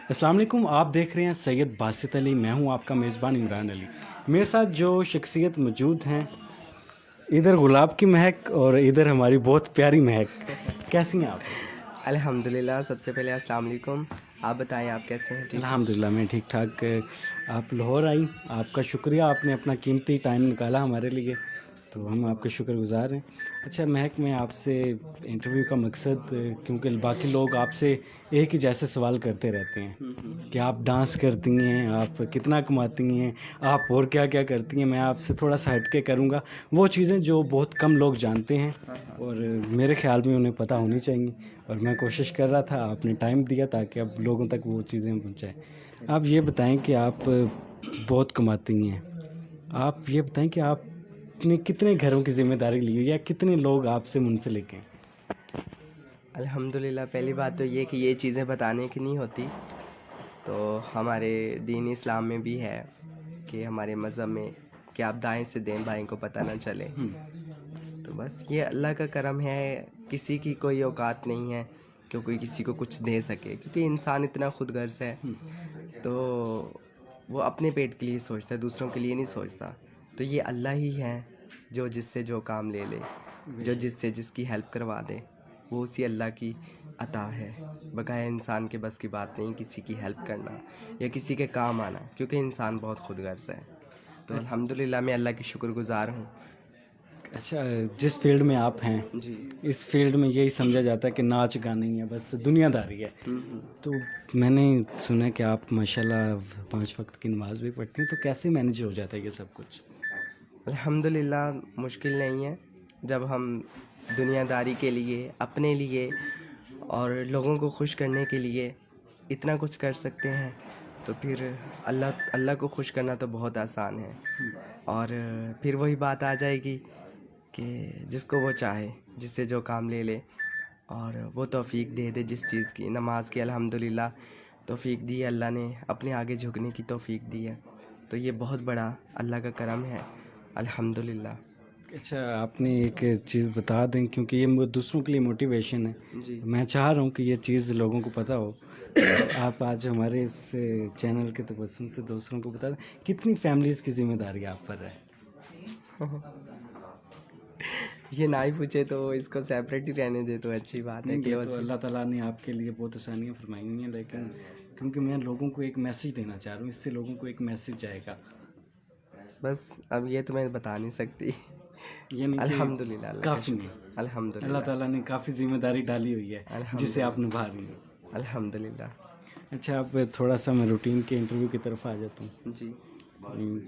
السلام علیکم، آپ دیکھ رہے ہیں سید باسط علی، میں ہوں آپ کا میزبان عمران علی۔ میرے ساتھ جو شخصیت موجود ہیں، ادھر گلاب کی مہک اور ادھر ہماری بہت پیاری مہک، کیسی ہیں آپ؟ الحمدللہ، سب سے پہلے السلام علیکم۔ آپ بتائیں، آپ کیسے ہیں؟ ٹھیک ہیں؟ الحمدللہ میں ٹھیک ٹھاک۔ آپ لاہور آئیں، آپ کا شکریہ، آپ نے اپنا قیمتی ٹائم نکالا ہمارے لیے، تو ہم آپ کے شکر گزار ہیں۔ اچھا مہک، میں آپ سے انٹرویو کا مقصد، کیونکہ باقی لوگ آپ سے ایک ہی جیسے سوال کرتے رہتے ہیں کہ آپ ڈانس کرتی ہیں، آپ کتنا کماتی ہیں، آپ اور کیا کیا کرتی ہیں، میں آپ سے تھوڑا سا ہٹ کے کروں گا وہ چیزیں جو بہت کم لوگ جانتے ہیں اور میرے خیال میں انہیں پتہ ہونی چاہیے، اور میں کوشش کر رہا تھا، آپ نے ٹائم دیا تاکہ اب لوگوں تک وہ چیزیں پہنچائیں۔ آپ یہ بتائیں کہ آپ بہت کماتی ہیں، آپ یہ بتائیں کہ آپ نے کتنے گھروں کی ذمہ داری لی ہوئی، یا کتنے لوگ آپ سے منسلک ہیں؟ الحمدللہ، پہلی بات تو یہ کہ یہ چیزیں بتانے کی نہیں ہوتی، تو ہمارے دین اسلام میں بھی ہے کہ ہمارے مذہب میں کہ آپ دائیں سے دیں، بائیں کو پتہ نہ چلے۔ تو بس یہ اللہ کا کرم ہے، کسی کی کوئی اوقات نہیں ہے کہ کوئی کسی کو کچھ دے سکے، کیونکہ انسان اتنا خود غرض ہے، تو وہ اپنے پیٹ کے لیے سوچتا ہے، دوسروں کے لیے نہیں سوچتا۔ تو یہ اللہ ہی ہے جو جس سے جو کام لے لے، جو جس سے جس کی ہیلپ کروا دے، وہ اسی اللہ کی عطا ہے۔ بقایا انسان کے بس کی بات نہیں کسی کی ہیلپ کرنا یا کسی کے کام آنا، کیونکہ انسان بہت خود غرض ہے۔ تو الحمدللہ میں اللہ کی شکر گزار ہوں۔ اچھا، جس فیلڈ میں آپ ہیں، جی، اس فیلڈ میں یہی سمجھا جاتا ہے کہ ناچ گانا ہی ہے، بس دنیا داری ہے، تو میں نے سنا کہ آپ ماشاءاللہ 5 وقت کی نماز بھی پڑھتی ہیں، تو کیسے مینیج ہو جاتا ہے یہ سب کچھ؟ الحمدللہ مشکل نہیں ہے، جب ہم دنیا داری کے لیے، اپنے لیے اور لوگوں کو خوش کرنے کے لیے اتنا کچھ کر سکتے ہیں، تو پھر اللہ کو خوش کرنا تو بہت آسان ہے۔ اور پھر وہی بات آ جائے گی کہ جس کو وہ چاہے، جس سے جو کام لے لے اور وہ توفیق دے دے جس چیز کی، نماز کی الحمدللہ توفیق دی ہے اللہ نے، اپنے آگے جھکنے کی توفیق دی ہے، تو یہ بہت بڑا اللہ کا کرم ہے الحمدللہ۔ اچھا، آپ نے ایک چیز بتا دیں، کیونکہ یہ دوسروں کے لیے موٹیویشن ہے، جی، میں چاہ رہا ہوں کہ یہ چیز لوگوں کو پتہ ہو۔ آپ آج ہمارے اس چینل کے تبسم سے دوسروں کو بتا دیں، کتنی فیملیز کی ذمہ داری آپ پر ہے؟ یہ نہ ہی پوچھے تو اس کو سیپریٹ ہی رہنے دے تو اچھی بات ہے کہ یہ تو اللہ تعالیٰ نے آپ کے لیے بہت آسانیاں فرمائی ہوئی ہیں، لیکن کیونکہ میں لوگوں کو ایک میسیج دینا چاہ رہا ہوں، اس سے لوگوں کو ایک میسیج جائے گا۔ بس اب یہ تو میں بتا نہیں سکتی۔ یعنی کہ الحمدللہ اللہ کا کافی شکر، نہیں، اللہ الحمدللہ تعالیٰ نے کافی ذمہ داری ڈالی ہوئی ہے جسے آپ نبھا رہی ہیں۔ الحمدللہ۔ اچھا، اب تھوڑا سا میں روٹین کے انٹرویو کی طرف آ جاتا ہوں، جی،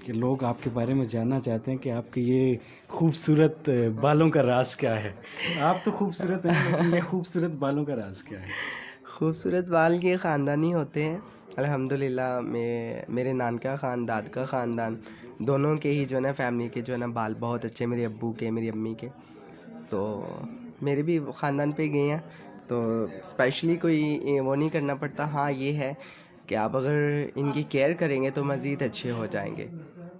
کہ لوگ آپ کے بارے میں جاننا چاہتے ہیں کہ آپ کے یہ خوبصورت بالوں کا راز کیا ہے؟ آپ تو خوبصورت ہیں، لیکن یہ خوبصورت بالوں کا راز کیا ہے؟ خوبصورت بال کے خاندانی ہوتے ہیں الحمدللہ۔ میرے نان کا داد کا خاندان دونوں کے ہی جو ہے نا، فیملی کے جو ہے نا بال بہت اچھے، میرے ابو کے، میری امی کے، سو میرے بھی خاندان پہ گئے ہیں، تو اسپیشلی کوئی وہ نہیں کرنا پڑتا۔ ہاں یہ ہے کہ آپ اگر ان کی کیئر کریں گے تو مزید اچھے ہو جائیں گے،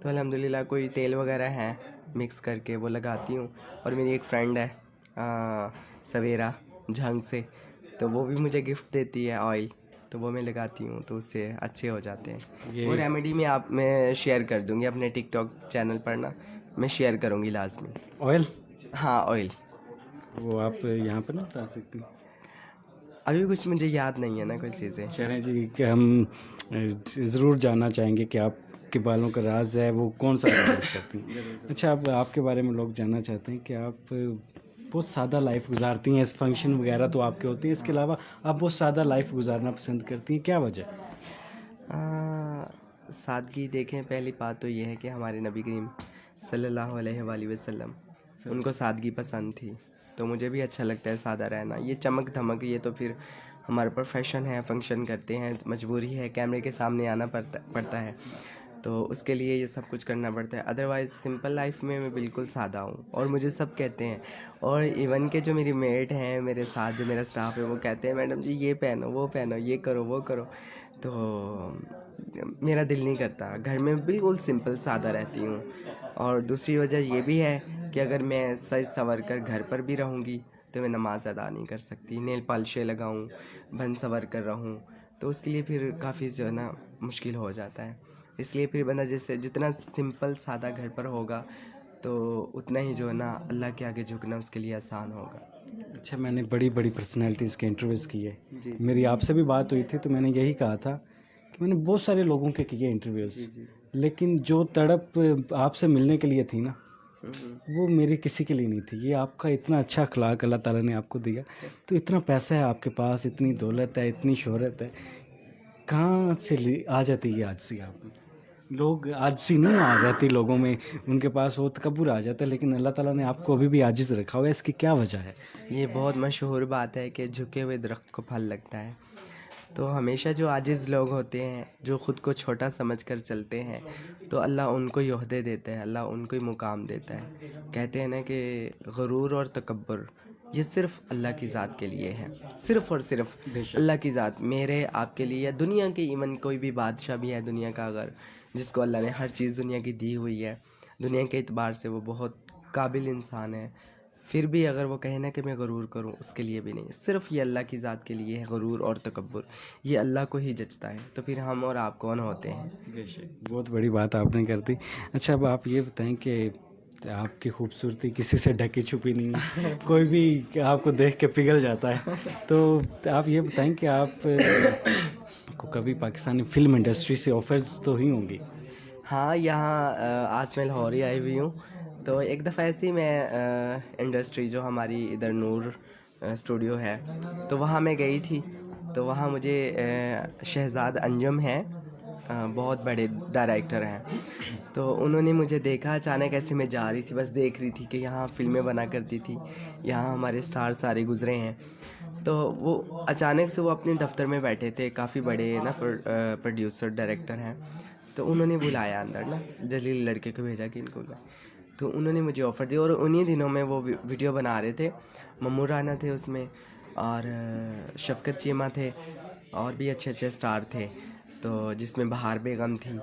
تو الحمدللہ کوئی تیل وغیرہ ہے مکس کر کے وہ لگاتی ہوں، اور میری ایک فرینڈ ہے سویرا جھنگ سے، تو وہ بھی مجھے گفٹ دیتی ہے آئل، تو وہ میں لگاتی ہوں، تو اس سے اچھے ہو جاتے ہیں۔ وہ ریمیڈی میں شیئر کر دوں گی اپنے ٹک ٹاک چینل پر نا، میں شیئر کروں گی لازمی۔ آئل؟ ہاں آئل، وہ آپ یہاں پہ نہ بتا سکتی؟ ابھی کچھ مجھے یاد نہیں ہے نا کوئی چیزیں۔ چلیں جی، کہ ہم ضرور جاننا چاہیں گے کہ آپ کے بالوں کا راز ہے وہ کون سا راز کرتی ہیں۔ اچھا، اب آپ کے بارے میں لوگ جاننا چاہتے ہیں کہ آپ بہت سادہ لائف گزارتی ہیں، اس فنکشن وغیرہ تو آپ کے ہوتے ہیں، اس کے علاوہ آپ بہت سادہ لائف گزارنا پسند کرتی ہیں، کیا وجہ؟ سادگی دیکھیں، پہلی بات تو یہ ہے کہ ہمارے نبی کریم صلی اللہ علیہ وآلہ وسلم ان کو سادگی پسند تھی، تو مجھے بھی اچھا لگتا ہے سادہ رہنا۔ یہ چمک دھمک یہ تو پھر ہمارا پروفیشن ہے، فنکشن کرتے ہیں، مجبوری ہے، کیمرے کے سامنے آنا پڑتا ہے، تو اس کے لیے یہ سب کچھ کرنا پڑتا ہے۔ ادروائز سمپل لائف میں بالکل سادہ ہوں، اور مجھے سب کہتے ہیں، اور ایون کہ جو میری میٹ ہیں، میرے ساتھ جو میرا اسٹاف ہے، وہ کہتے ہیں میڈم جی یہ پہنو، وہ پہنو، یہ کرو، وہ کرو، تو میرا دل نہیں کرتا، گھر میں بالکل سمپل سادہ رہتی ہوں۔ اور دوسری وجہ یہ بھی ہے کہ اگر میں سج سنور کر گھر پر بھی رہوں گی تو میں نماز ادا نہیں کر سکتی، نیل پالشیں لگاؤں، بن سنور کر رہوں، تو اس کے لیے پھر کافی جو ہے نا مشکل ہو جاتا ہے. اس لیے پھر بندہ جیسے جتنا سمپل سادہ گھر پر ہوگا تو اتنا ہی جو ہے نا اللہ کے آگے جھکنا اس کے لیے آسان ہوگا. اچھا، میں نے بڑی بڑی پرسنالٹیز کے انٹرویوز کیے. جی میری آپ سے بھی بات ہوئی تھی تو میں نے یہی کہا تھا کہ میں نے بہت سارے لوگوں کے کیے انٹرویوز، جی لیکن جو تڑپ آپ سے ملنے کے لیے تھی نا وہ میری کسی کے لیے نہیں تھی. یہ آپ کا اتنا اچھا اخلاق اللہ تعالیٰ نے آپ کو دیا. تو اتنا پیسہ ہے آپ کے پاس، اتنی دولت ہے، اتنی شہرت ہے، کہاں سے آ جاتی ہے آجزی آپ میں؟ لوگ عاجزی نہیں آ جاتی لوگوں میں، ان کے پاس وہ تکبر آ جاتا ہے، لیکن اللہ تعالیٰ نے آپ کو ابھی بھی عاجز رکھا ہوا ہے. اس کی کیا وجہ ہے؟ یہ بہت مشہور بات ہے کہ جھکے ہوئے درخت کو پھل لگتا ہے. تو ہمیشہ جو عاجز لوگ ہوتے ہیں، جو خود کو چھوٹا سمجھ کر چلتے ہیں، تو اللہ ان کو ہی عہدے دیتا ہے، اللہ ان کو ہی مقام دیتا ہے. کہتے ہیں نا کہ غرور اور تکبر یہ صرف اللہ کی ذات کے لیے ہے، صرف اور صرف بے شک. اللہ کی ذات. میرے آپ کے لیے، دنیا کے ایون کوئی بھی بادشاہ بھی ہے دنیا کا، اگر جس کو اللہ نے ہر چیز دنیا کی دی ہوئی ہے، دنیا کے اعتبار سے وہ بہت قابل انسان ہے، پھر بھی اگر وہ کہے نا کہ میں غرور کروں، اس کے لیے بھی نہیں. صرف یہ اللہ کی ذات کے لیے ہے غرور اور تکبر، یہ اللہ کو ہی جچتا ہے. تو پھر ہم اور آپ کون ہوتے ہیں؟ بے شک، بہت بڑی بات آپ نے کر دی. اچھا، اب آپ یہ بتائیں کہ آپ کی خوبصورتی کسی سے ڈھکی چھپی نہیں ہے، کوئی بھی آپ کو دیکھ کے پگھل جاتا ہے. تو آپ یہ بتائیں کہ آپ کو کبھی پاکستانی فلم انڈسٹری سے آفرز تو ہی ہوں گی؟ ہاں، یہاں آج میں لاہور ہی آئی ہوئی ہوں. تو ایک دفعہ ایسے ہی میں انڈسٹری جو ہماری ادھر نور اسٹوڈیو ہے، تو وہاں میں گئی تھی. تو وہاں مجھے شہزاد انجم ہیں، بہت بڑے ڈائریکٹر ہیں. تو انہوں نے مجھے دیکھا اچانک، ایسے میں جا رہی تھی، بس دیکھ رہی تھی کہ یہاں فلمیں بنا کرتی تھی، یہاں ہمارے اسٹار سارے گزرے ہیں. تو وہ اچانک سے وہ اپنے دفتر میں بیٹھے تھے، کافی بڑے نا پروڈیوسر ڈائریکٹر ہیں. تو انہوں نے بلایا اندر نا، جلیل لڑکے کو بھیجا کہ ان کو بلایا. تو انہوں نے مجھے آفر دیا، اور انہی دنوں میں وہ ویڈیو بنا رہے تھے. ممو رانا تھے اس میں، اور شفقت چیمہ تھے، اور بھی اچھے اچھے اسٹار تھے. تو جس میں بہار بیگم تھی.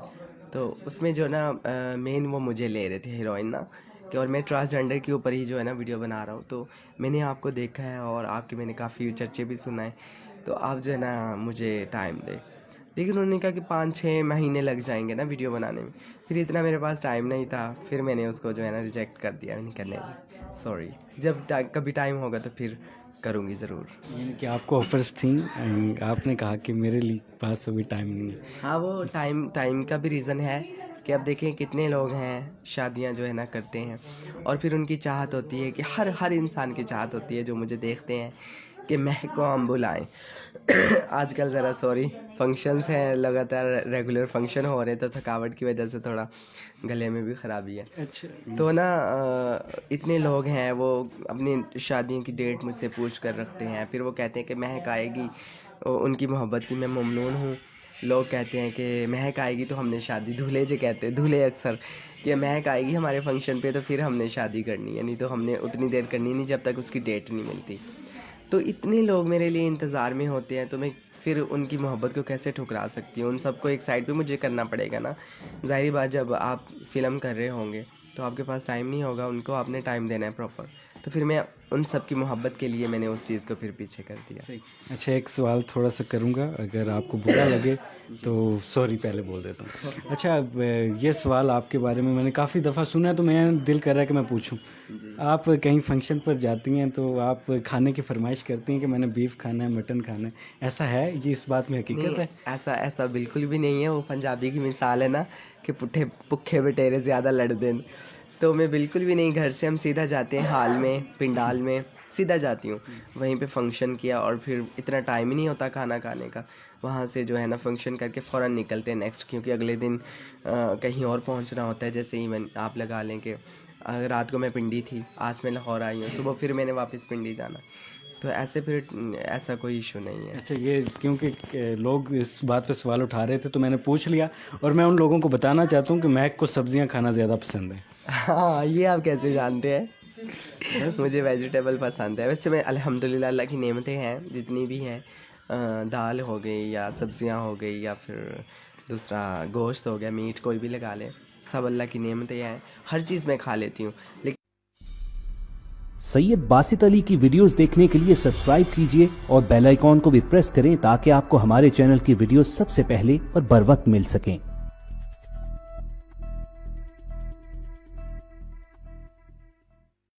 تو اس میں جو نا مین وہ مجھے لے رہے تھے ہیروئن نا، کہ اور میں ٹرانسجینڈر کے اوپر ہی جو ہے نا ویڈیو بنا رہا ہوں. تو میں نے آپ کو دیکھا ہے اور آپ کے میں نے کافی چرچے بھی سنا ہے، تو آپ جو ہے نا مجھے ٹائم دے. لیکن انہوں نے کہا کہ 5-6 مہینے لگ جائیں گے نا ویڈیو بنانے میں. پھر اتنا میرے پاس ٹائم نہیں تھا، پھر میں نے اس کو جو ہے نا ریجیکٹ کر دیا. نہیں کرنے کی، سوری. جب کبھی ٹائم ہوگا تو پھر کروں گی ضرور. یعنی کہ آپ کو آفرز تھیں، آپ نے کہا کہ میرے لیے پاس ابھی ٹائم نہیں ہے. ہاں، وہ ٹائم کا بھی ریزن ہے کہ اب دیکھیں کتنے لوگ ہیں شادیاں جو ہے نا کرتے ہیں، اور پھر ان کی چاہت ہوتی ہے کہ ہر انسان کی چاہت ہوتی ہے جو مجھے دیکھتے ہیں کہ مہک کو ہم بلائیں. آج کل ذرا سوری فنکشنز ہیں، لگاتار ریگولر فنکشن ہو رہے ہیں، تو تھکاوٹ کی وجہ سے تھوڑا گلے میں بھی خرابی ہے. اچھا. تو نا اتنے لوگ ہیں وہ اپنی شادیوں کی ڈیٹ مجھ سے پوچھ کر رکھتے ہیں. پھر وہ کہتے ہیں کہ مہک آئے گی، ان کی محبت کی میں ممنون ہوں. لوگ کہتے ہیں کہ مہک آئے گی تو ہم نے شادی، دولہے جو کہتے ہیں، دولہے اکثر کہ مہک آئے گی ہمارے فنکشن پہ تو پھر ہم نے شادی کرنی ہے، نہیں تو ہم نے اتنی دیر کرنی نہیں جب تک اس کی ڈیٹ نہیں ملتی. تو اتنے لوگ میرے لیے انتظار میں ہوتے ہیں، تو میں پھر ان کی محبت کو کیسے ٹھکرا سکتی ہوں؟ ان سب کو ایک سائڈ پہ مجھے کرنا پڑے گا نا. ظاہری بات، جب آپ فلم کر رہے ہوں گے تو آپ کے پاس ٹائم نہیں ہوگا، ان کو آپ نے ٹائم دینا ہے پراپر. تو پھر میں ان سب کی محبت کے لیے میں نے اس چیز کو پھر پیچھے کر دیا. صحیح. اچھا، ایک سوال تھوڑا سا کروں گا، اگر آپ کو برا لگے تو سوری پہلے بول دیتا ہوں. اچھا، اب یہ سوال آپ کے بارے میں نے کافی دفعہ سنا ہے، تو میں دل کر رہا ہے کہ میں پوچھوں. آپ کہیں فنکشن پر جاتی ہیں تو آپ کھانے کی فرمائش کرتی ہیں کہ میں نے بیف کھانا ہے، مٹن کھانا ہے، ایسا ہے؟ یہ اس بات میں حقیقت ہے؟ ایسا بالکل بھی نہیں ہے. وہ پنجابی کی مثال ہے نا کہ پکھے بٹیرے زیادہ لڑ دیں. تو میں بالکل بھی نہیں. گھر سے ہم سیدھا جاتے ہیں ہال میں، پنڈال میں سیدھا جاتی ہوں، وہیں پہ فنکشن کیا، اور پھر اتنا ٹائم ہی نہیں ہوتا کھانا کھانے کا. وہاں سے جو ہے نا فنکشن کر کے فوراً نکلتے ہیں نیکسٹ، کیونکہ اگلے دن کہیں اور پہنچنا ہوتا ہے. جیسے ایون آپ لگا لیں کہ رات کو میں پنڈی تھی، آج میں لاہور آئی ہوں، صبح پھر میں نے واپس پنڈی جانا. تو ایسے پھر ایسا کوئی ایشو نہیں ہے. اچھا، یہ کیونکہ لوگ اس بات پہ سوال اٹھا رہے تھے تو میں نے پوچھ لیا، اور میں ان لوگوں کو بتانا چاہتا ہوں کہ مہک کو سبزیاں کھانا زیادہ پسند ہے. ہاں، یہ آپ کیسے جانتے ہیں؟ مجھے ویجیٹیبل پسند ہے. ویسے میں الحمدللہ اللہ کی نعمتیں ہیں جتنی بھی ہیں، دال ہو گئی یا سبزیاں ہو گئی یا پھر دوسرا گوشت ہو گیا، میٹ کوئی بھی لگا لے، سب اللہ کی نعمتیں ہیں. ہر چیز میں کھا لیتی ہوں. لیکن سید باسط علی کی ویڈیوز دیکھنے کے لیے سبسکرائب کیجئے اور بیل آئیکن کو بھی پریس کریں تاکہ آپ کو ہمارے چینل کی ویڈیوز سب سے پہلے اور بر وقت مل سکیں۔